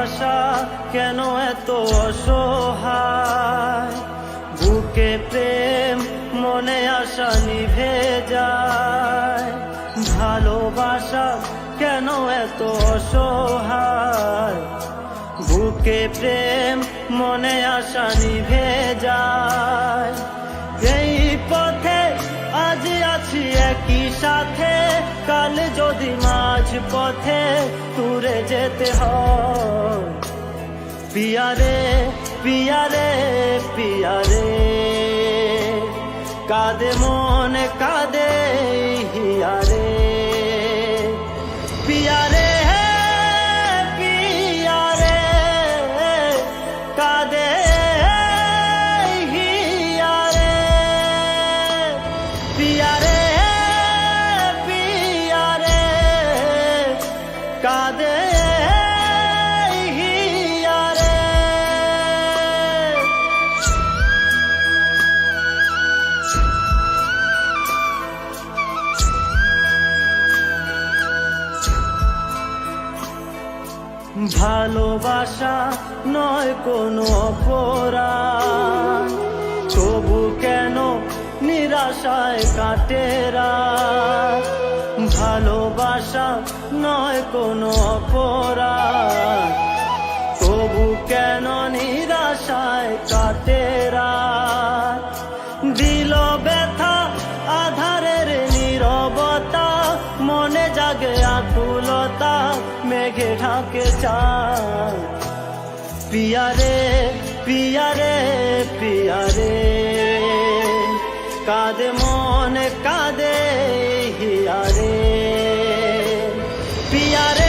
ভালোবাসা কেন এত অসহায়, বুকে প্রেম মনে আশা নিভে যায়। ভালোবাসা কেন এত অসহায়, বুকে প্রেম মনে আশা নিভে যায়। এই পথে আজ আছি একই সাথে, কাল যদি মাঝ পথে দূরে যেতে হয়। পিয়ারে পিয়ারে পিয়ারে, কাঁদে মনে কাঁদে হিয়ারে। পিয়ারে পিয়ারে, কাঁদে হিয়ারে। পিয়ারে পিয়ারে, কাঁদে হিয়ারে। ভালোবাসা নয় কোনো অপরাধ, তবু কেন নিরাশায় কাটে রাত। ভালোবাসা নয় কোনো অপরাধ, তবু কেন নিরাশায় কাটে রাত। দিল ব্যথা আধারের নীরবতা, মনে জাগে আকুলতা, মেঘে ঢাকে চাঁদ। পিয়ারে পিয়ারে পিয়ারে, কাঁদে মনে কাঁদে হিয়ারে। পিয়ারে